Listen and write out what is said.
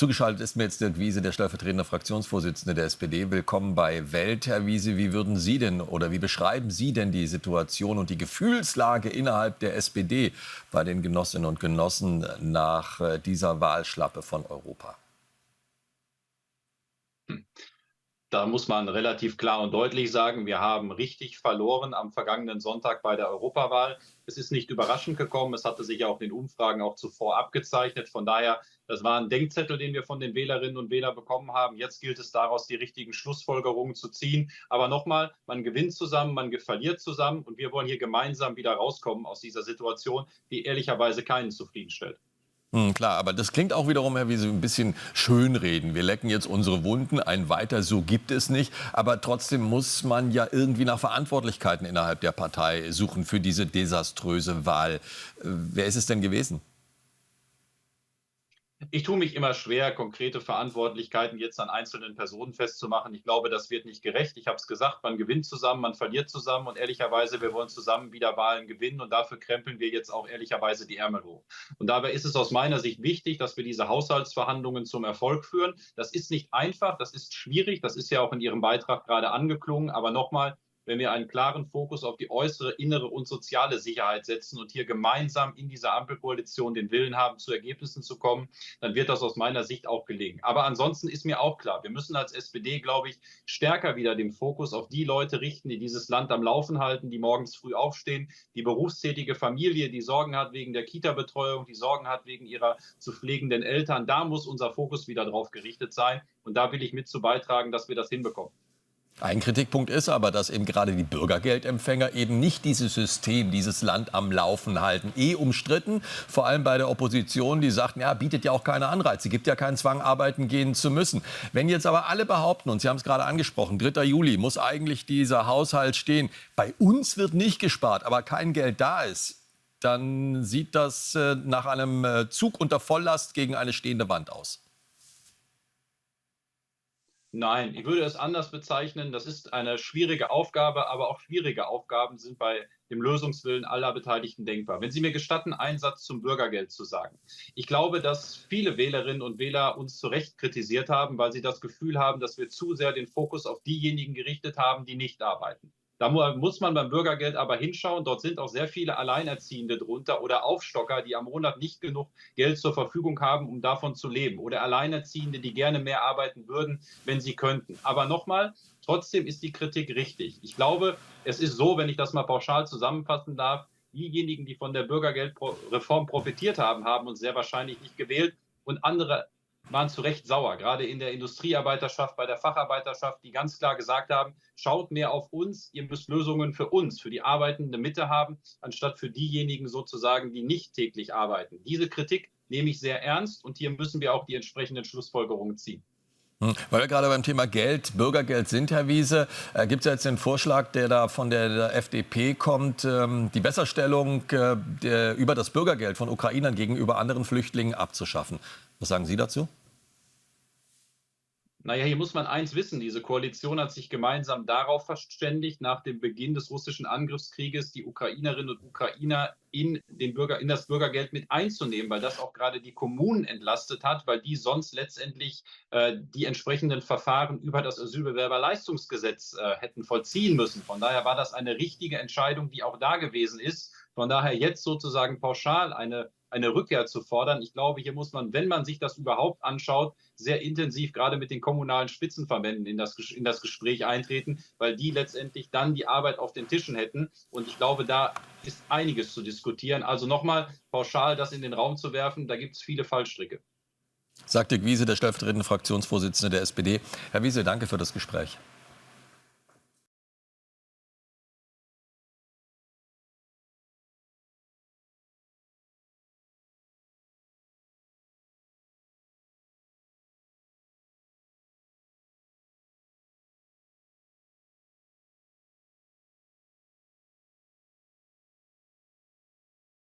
Zugeschaltet ist mir jetzt Dirk Wiese, der stellvertretende Fraktionsvorsitzende der SPD. Willkommen bei Welt, Herr Wiese. Wie würden Sie denn oder wie beschreiben Sie denn die Situation und die Gefühlslage innerhalb der SPD bei den Genossinnen und Genossen nach dieser Wahlschlappe von Europa? Da muss man relativ klar und deutlich sagen, wir haben richtig verloren am vergangenen Sonntag bei der Europawahl. Es ist nicht überraschend gekommen. Es hatte sich ja auch in den Umfragen auch zuvor abgezeichnet. Von daher, das war ein Denkzettel, den wir von den Wählerinnen und Wählern bekommen haben. Jetzt gilt es daraus, die richtigen Schlussfolgerungen zu ziehen. Aber nochmal, man gewinnt zusammen, man verliert zusammen. Und wir wollen hier gemeinsam wieder rauskommen aus dieser Situation, die ehrlicherweise keinen zufriedenstellt. Klar, aber das klingt auch wiederum her wie so ein bisschen schönreden. Wir lecken jetzt unsere Wunden, ein weiter so gibt es nicht. Aber trotzdem muss man ja irgendwie nach Verantwortlichkeiten innerhalb der Partei suchen für diese desaströse Wahl. Wer ist es denn gewesen? Ich tue mich immer schwer, konkrete Verantwortlichkeiten jetzt an einzelnen Personen festzumachen. Ich glaube, das wird nicht gerecht. Ich habe es gesagt, man gewinnt zusammen, man verliert zusammen. Und ehrlicherweise, wir wollen zusammen wieder Wahlen gewinnen. Und dafür krempeln wir jetzt auch ehrlicherweise die Ärmel hoch. Und dabei ist es aus meiner Sicht wichtig, dass wir diese Haushaltsverhandlungen zum Erfolg führen. Das ist nicht einfach, das ist schwierig. Das ist ja auch in Ihrem Beitrag gerade angeklungen. Aber nochmal, wenn wir einen klaren Fokus auf die äußere, innere und soziale Sicherheit setzen und hier gemeinsam in dieser Ampelkoalition den Willen haben, zu Ergebnissen zu kommen, dann wird das aus meiner Sicht auch gelingen. Aber ansonsten ist mir auch klar, wir müssen als SPD, glaube ich, stärker wieder den Fokus auf die Leute richten, die dieses Land am Laufen halten, die morgens früh aufstehen, die berufstätige Familie, die Sorgen hat wegen der Kita-Betreuung, die Sorgen hat wegen ihrer zu pflegenden Eltern. Da muss unser Fokus wieder drauf gerichtet sein. Und da will ich mit zu beitragen, dass wir das hinbekommen. Ein Kritikpunkt ist aber, dass eben gerade die Bürgergeldempfänger eben nicht dieses System, dieses Land am Laufen halten. Umstritten, vor allem bei der Opposition, die sagt, ja, bietet ja auch keine Anreize, gibt ja keinen Zwang, arbeiten gehen zu müssen. Wenn jetzt aber alle behaupten, und Sie haben es gerade angesprochen, 3. Juli muss eigentlich dieser Haushalt stehen, bei uns wird nicht gespart, aber kein Geld da ist, dann sieht das nach einem Zug unter Volllast gegen eine stehende Wand aus. Nein, ich würde es anders bezeichnen. Das ist eine schwierige Aufgabe, aber auch schwierige Aufgaben sind bei dem Lösungswillen aller Beteiligten denkbar. Wenn Sie mir gestatten, einen Satz zum Bürgergeld zu sagen. Ich glaube, dass viele Wählerinnen und Wähler uns zu Recht kritisiert haben, weil sie das Gefühl haben, dass wir zu sehr den Fokus auf diejenigen gerichtet haben, die nicht arbeiten. Da muss man beim Bürgergeld aber hinschauen. Dort sind auch sehr viele Alleinerziehende drunter oder Aufstocker, die am Monat nicht genug Geld zur Verfügung haben, um davon zu leben. Oder Alleinerziehende, die gerne mehr arbeiten würden, wenn sie könnten. Aber nochmal, trotzdem ist die Kritik richtig. Ich glaube, es ist so, wenn ich das mal pauschal zusammenfassen darf, diejenigen, die von der Bürgergeldreform profitiert haben, haben uns sehr wahrscheinlich nicht gewählt und andere waren zu Recht sauer, gerade in der Industriearbeiterschaft, bei der Facharbeiterschaft, die ganz klar gesagt haben, schaut mehr auf uns, ihr müsst Lösungen für uns, für die arbeitende Mitte haben, anstatt für diejenigen sozusagen, die nicht täglich arbeiten. Diese Kritik nehme ich sehr ernst und hier müssen wir auch die entsprechenden Schlussfolgerungen ziehen. Weil wir gerade beim Thema Geld, Bürgergeld sind, Herr Wiese, gibt es jetzt den Vorschlag, der da von der FDP kommt, die Besserstellung über das Bürgergeld von Ukrainern gegenüber anderen Flüchtlingen abzuschaffen. Was sagen Sie dazu? Naja, hier muss man eins wissen, diese Koalition hat sich gemeinsam darauf verständigt, nach dem Beginn des russischen Angriffskrieges die Ukrainerinnen und Ukrainer in das Bürgergeld mit einzunehmen, weil das auch gerade die Kommunen entlastet hat, weil die sonst letztendlich die entsprechenden Verfahren über das Asylbewerberleistungsgesetz hätten vollziehen müssen. Von daher war das eine richtige Entscheidung, die auch da gewesen ist. Von daher jetzt sozusagen pauschal eine Rückkehr zu fordern. Ich glaube, hier muss man, wenn man sich das überhaupt anschaut, sehr intensiv gerade mit den kommunalen Spitzenverbänden in das Gespräch eintreten, weil die letztendlich dann die Arbeit auf den Tischen hätten. Und ich glaube, da ist einiges zu diskutieren. Also nochmal pauschal das in den Raum zu werfen, da gibt es viele Fallstricke. Sagt Dirk Wiese, der stellvertretende Fraktionsvorsitzende der SPD. Herr Wiese, danke für das Gespräch.